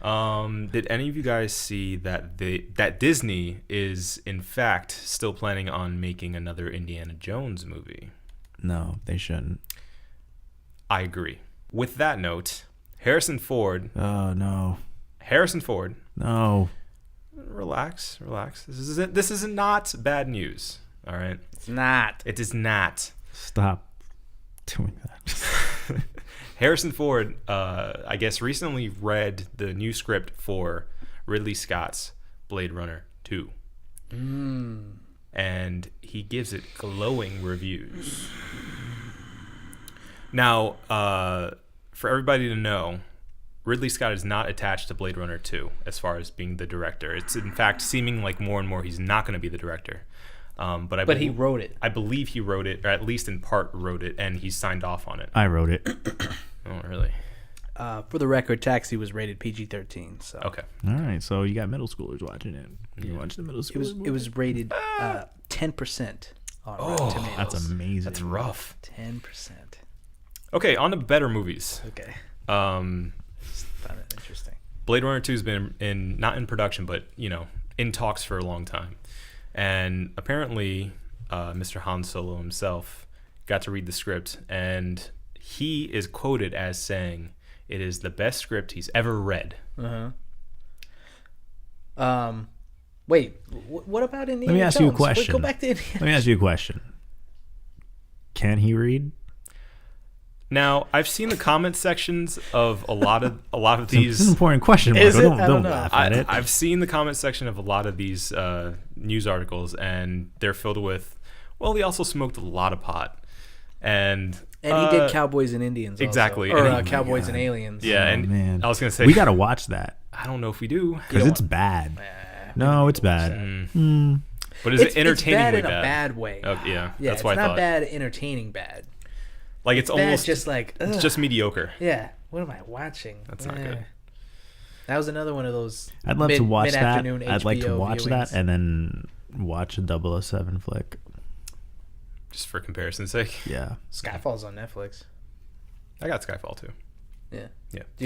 Did any of you guys see that that Disney is in fact still planning on making another Indiana Jones movie? No, they shouldn't. I agree. With that note, Harrison Ford. Oh no. Harrison Ford. No. Relax. This is not bad news. All right. It's not. It is not. Stop doing that. Harrison Ford, I guess, recently read the new script for Ridley Scott's Blade Runner 2. And he gives it glowing reviews. Now, for everybody to know, Ridley Scott is not attached to Blade Runner 2 as far as being the director. It's, in fact, seeming like more and more he's not going to be the director. But he wrote it. I believe he wrote it, or at least in part wrote it, and he signed off on it. I wrote it. Oh, really? For the record, Taxi was rated PG-13. So Okay. All right, so you got middle schoolers watching it. You watch the middle schoolers. it was rated 10% on Rotten Tomatoes. That's amazing. That's rough. 10%. Okay, on to better movies. Okay. Um, Found it interesting. Blade Runner 2 has been not in production, but in talks for a long time, and apparently, Mr. Han Solo himself got to read the script, and he is quoted as saying it is the best script he's ever read. Wait, what about Indiana Jones? Let me ask you a Wait, question. go back to Indiana. Let me ask you a question. Can he read? Now, I've seen the comment sections of a lot of This is these. an important question, Marco. Is it? I don't Don't know. laugh at it. I've seen the comment section of a lot of these news articles, and they're filled with, well, he also smoked a lot of pot, and he did Cowboys and Indians. exactly. Also. Or And Cowboys and Aliens. yeah, Oh, and man. I was gonna say We got to watch that I don't know if we do, because it's bad. No, it's bad. but is it entertainingly it's bad in a bad way. Oh, yeah, Yeah, that's it's what I not thought. bad, entertaining bad. Like it's Bad, almost just like it's ugh. just mediocre. Yeah. What am I watching? That's not good. That was another one of those. I'd love to watch that. mid-afternoon I'd like to HBO watch viewings. that and then watch a 007 flick. Just for comparison's sake, Yeah. Skyfall's on Netflix. I got Skyfall too. Yeah. Yeah. Do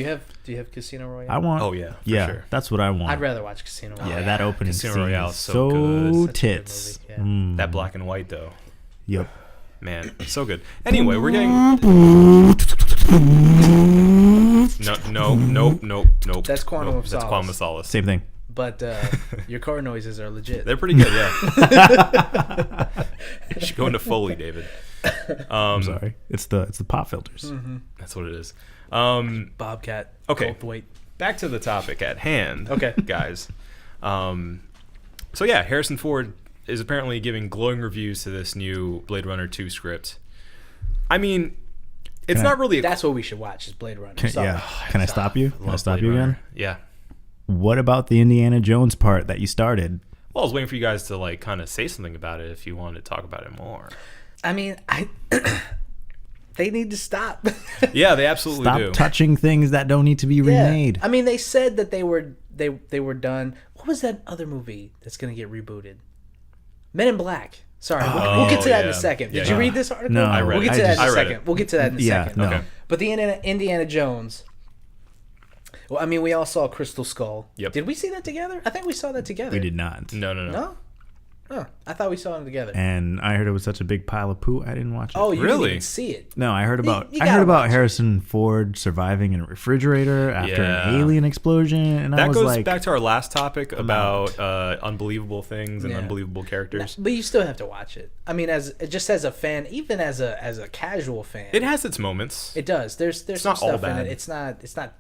you have Casino Royale? I want. Oh, yeah, for yeah. sure. That's what I want. I'd rather watch Casino Royale. Yeah, that opening Casino scene Royale is is so so good. Such a good tits. movie, yeah. That black and white though, Yep. man, so good. Anyway, we're getting nope. That's Quantum of That's Solace. Quantum of Solace. Same thing. But your car noises are legit. They're pretty good, yeah. You should go into Foley, David. I'm sorry. It's the pop filters. Mm-hmm. That's what it is. Bobcat. Okay. Goldthwait. Back to the topic at hand. Okay. Guys. So yeah, Harrison Ford is apparently giving glowing reviews to this new Blade Runner 2 script. I mean, it's Can I- not really a That's what we should watch is Blade Runner. Sorry. Yeah. Can I stop you? Can I love stop Blade you Runner. again? Yeah. What about the Indiana Jones part that you started? Well, I was waiting for you guys to like kind of say something about it if you wanted to talk about it more. I mean, they need to stop. Yeah, they absolutely Stop do. touching things that don't need to be remade. I mean, they said that they were done. What was that other movie that's going to get rebooted? Men in Black. Sorry, we'll get to that in a yeah. second. Did Yeah. you read this article? No, I read We'll it. get to that in I a read second. it. We'll get to that in a Yeah, second. no. Okay. But the Indiana Jones. Well, I mean, we all saw Crystal Skull. Yep. Did we see that together? I think we saw that together. We did not. No. No? Oh, I thought we saw them together. And I heard it was such a big pile of poo. I didn't watch it. Oh, you Really? didn't even see it. No, I heard about you I gotta heard about watch it. Harrison Ford surviving in a refrigerator after Yeah. an alien explosion, and I That was goes like, back to our last topic about out. unbelievable things and Yeah. unbelievable characters. But you still have to watch it. I mean, as a fan, even as a casual fan, It has its moments. it does. There's some not all stuff in bad. it. It's not.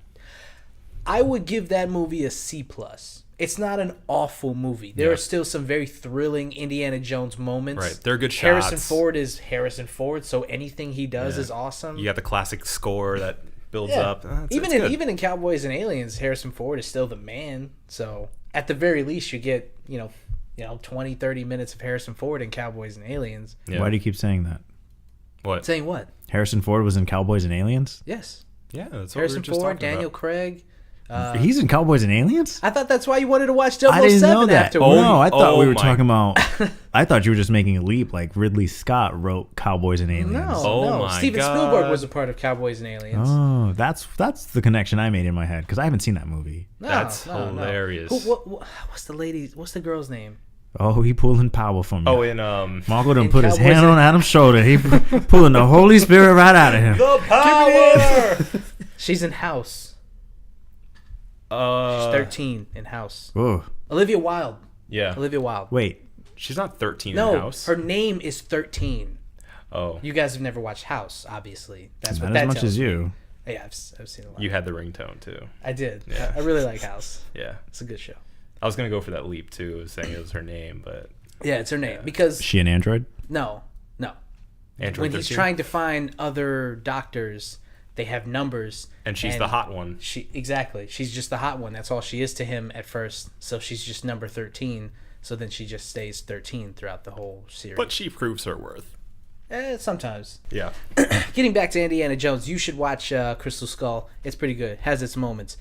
I would give that movie a C+. It's not an awful movie. There Yeah. are still some very thrilling Indiana Jones moments. Right, they're good Harrison shots. Ford is Harrison Ford, so anything he does Yeah. is awesome. You got the classic score that builds Yeah. up. Even it's good. even in Cowboys and Aliens, Harrison Ford is still the man. So at the very least, you get 20, 30 minutes of Harrison Ford in Cowboys and Aliens. Yeah. why do you keep saying that? What? Saying what? Harrison Ford was in Cowboys and Aliens. Yes. Yeah, that's what we Harrison were just Ford, talking Daniel about. Craig, He's in Cowboys and Aliens? I thought that's why you wanted to watch I didn't know 007 that. afterwards. No, I thought we were my- talking about. I thought you were just making a leap, like Ridley Scott wrote Cowboys and Aliens. No, Oh no. my Steven God. Spielberg was a part of Cowboys and Aliens. Oh, that's the connection I made in my head because I haven't seen that movie. No, That's no. hilarious. What's the lady? What's the girl's name? Oh, he pulling power from me. Oh, in Marco done in put his Cowboys hand and- on Adam's shoulder. He pulling the Holy Spirit right out of him. the power. She's in House. She's 13 in House. Oh, Olivia Wilde. Yeah. Olivia Wilde. wait. She's not 13 in No, House. her name is 13. Oh, You guys have never watched House, obviously. That's what Not that as much tells as me. you. Yeah, I've seen a lot. you had the ringtone too. I did. Yeah. I really like House. Yeah. It's a good show. I was gonna go for that leap too, saying it was her name, but Yeah, it's her name because Is she an android? no. Android When he's 13? trying to find other doctors, they have numbers, and she's the hot one. She's just the hot one. That's all she is to him at first. So she's just number 13. So then she just stays 13 throughout the whole series. But she proves her worth. Sometimes. Yeah. Getting back to Indiana Jones, you should watch Crystal Skull. It's pretty good. Has its moments.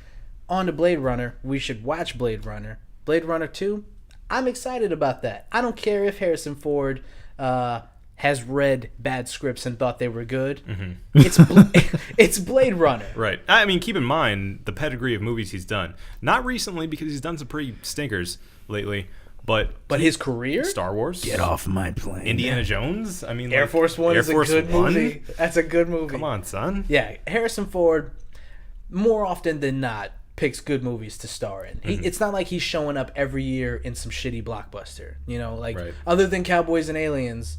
On to Blade Runner, we should watch Blade Runner. Blade Runner 2, I'm excited about that. I don't care if Harrison Ford has read bad scripts and thought they were good. It's Blade Runner. Right. I mean, keep in mind the pedigree of movies he's done. Not recently, because he's done some pretty stinkers lately, but His career? Star Wars, Get off my plane. Indiana Jones. I mean, Air like, Force One Air is a Force good One? movie. That's a good movie. Come on, son. Yeah, Harrison Ford, more often than not, picks good movies to star in. It's not like he's showing up every year in some shitty blockbuster. You know, like Right. other than Cowboys and Aliens.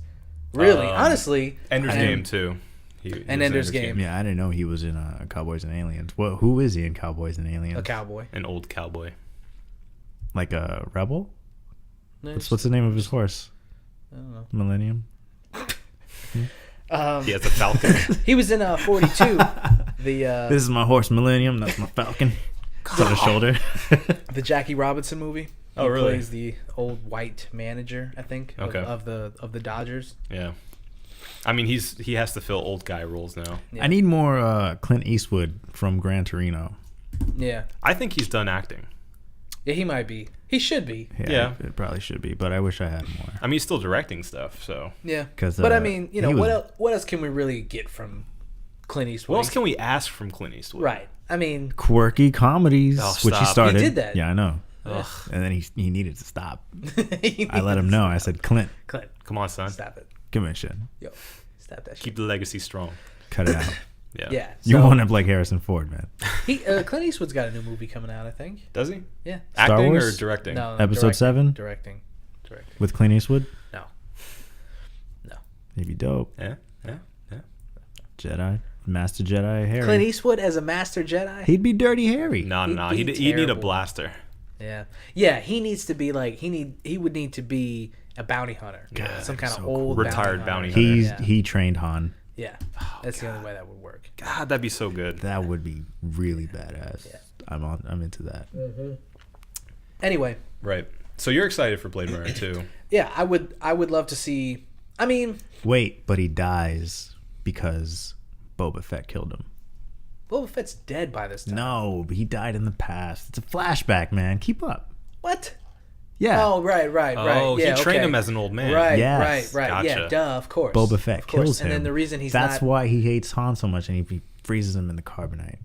Really, honestly, Ender's I- Game too. He was in Ender's Game. Yeah, I didn't know he was in Cowboys and Aliens. Well, who is he in Cowboys and Aliens? A cowboy. An old cowboy. Like a rebel? No, What's the name of his horse? I don't know. Millennium. He has a falcon. He was in 42. This is my horse, Millennium. That's my falcon. It's on his shoulder. The Jackie Robinson movie. Oh, He really? plays the old white manager, I think, Okay. of the Dodgers. Yeah. I mean, he has to fill old guy roles now. Yeah. I need more Clint Eastwood from Gran Torino. Yeah. I think he's done acting. Yeah, he might be. He should be. Yeah. It probably should be, but I wish I had more. I mean, he's still directing stuff, so. Yeah. 'Cause, But I uh, mean, you he know, was- what else can we really get from Clint Eastwood? What else can we ask from Clint Eastwood? Right. I mean, Quirky comedies, Oh, which he stop. started. He did that. Yeah, I know. Ugh. And then he needed to stop. I let him know. I said, Clint, Clint, Come on, son. stop it. give me a shit. Yo, stop that shit. Keep the legacy strong. Cut it out. Yeah. Yeah. You so want him like Harrison Ford, man. Clint Eastwood's got a new movie coming out, I think. Does he? Yeah. Star Acting Wars? or directing? No, Episode directing, 7? Directing. With Clint Eastwood? No. He'd be dope. Yeah. Yeah. Yeah. Jedi. Master Jedi Harry. Clint Eastwood as a Master Jedi? He'd be Dirty Harry. No, He'd no. be He'd need a terrible. blaster. Yeah. Yeah, he needs to be like he would need to be a bounty hunter. God, Some kind of so old Retired bounty hunter. Yeah. He trained Han. Yeah. That's the only way that would work. God, that'd be so good. That would be really badass. Yeah. I'm into that. Anyway, Right. So you're excited for Blade Runner 2. yeah, I would love to see. I mean, Wait, but he dies because Boba Fett killed him. Boba Fett's dead by this time. No, but he died in the past. It's a flashback, man. Keep up. What? Yeah. Oh, right. Oh, Yeah, he trained okay. him as an old man. Right, Yes. right. Yeah, Gotcha. duh, of course. Boba Fett Of course. kills him. And then the reason he's That's not. why he hates Han so much, and he freezes him in the carbonite.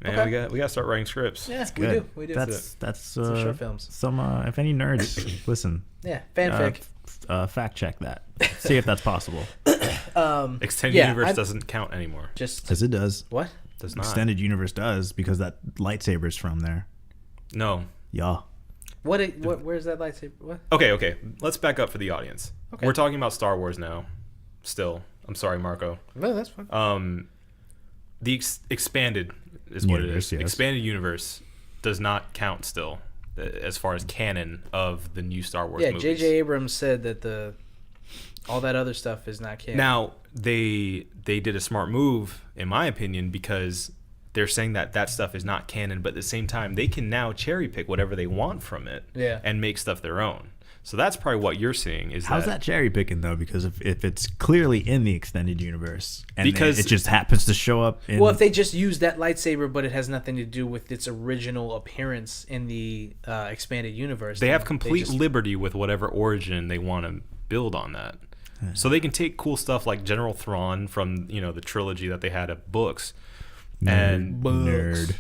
Man, Okay. we got to start writing scripts. Yeah, Good. we do. That's Some short films. Some if any nerds listen, Yeah, fanfic. fact check that. See if that's possible. Extended Yeah, Universe I'm- doesn't count anymore. Just Because it does. what? Does not. Extended universe does because that lightsaber's from there. No. Yeah. What? Where's that lightsaber? What? Okay. Let's back up for the audience. Okay. We're talking about Star Wars now. Still. I'm sorry, Marco. No, that's fine. The expanded is what Universe, it is. yes. Expanded universe does not count still as far as canon of the new Star Wars Yeah, movies. J.J. Abrams said that all that other stuff is not canon. Now, they did a smart move, in my opinion, because they're saying that stuff is not canon, but at the same time, they can now cherry pick whatever they want from it Yeah. and make stuff their own. So that's probably what you're seeing. Is How's that cherry picking though? Because if it's clearly in the extended universe and Because- it just happens to show up in Well, if they just use that lightsaber, but it has nothing to do with its original appearance in the expanded universe, They then have complete just- liberty with whatever origin they want to build on that. So they can take cool stuff like General Thrawn from the trilogy that they had of books, and nerd.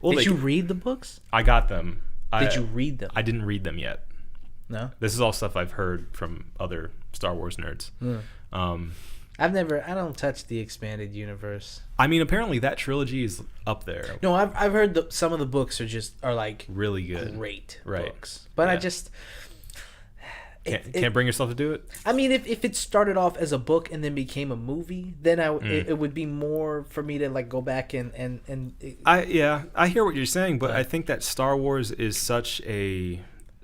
well, Did you read the books? I got them. Did you read them? I didn't read them yet. No. This is all stuff I've heard from other Star Wars nerds. I don't touch the expanded universe. I mean, apparently that trilogy is up there. No, I've heard some of the books are like Really good. great Right. books, but I Yeah. just Can't bring yourself to do it. I mean, if it started off as a book and then became a movie, then it would be more for me to like go back and I hear what you're saying, but I think that Star Wars is such an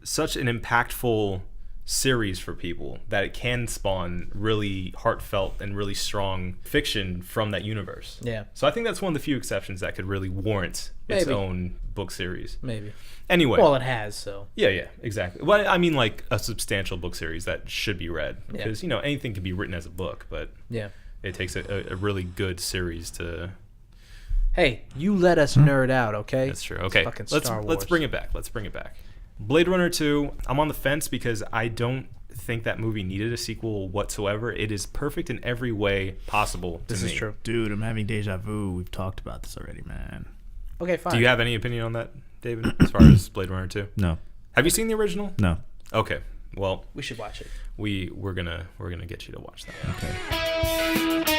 impactful series for people that it can spawn really heartfelt and really strong fiction from that universe. Yeah. So I think that's one of the few exceptions that could really warrant its Maybe. own book series. maybe. Anyway. Well, it has so. Yeah, exactly. Well, I mean, like a substantial book series that should be read Yeah. because anything can be written as a book, but Yeah. it takes a really good series to. Hey, you let us nerd out, okay? That's true. It's Okay, fucking let's Star Wars. bring it back. Blade Runner 2. I'm on the fence because I don't think that movie needed a sequel whatsoever. It is perfect in every way possible to This me. is true. Dude, I'm having deja vu. We've talked about this already, man. Okay, fine. Do you have any opinion on that, David, as far as Blade Runner 2? No, Have you seen the original? no. Okay. Well, We should watch it. we're gonna get you to watch that. Okay.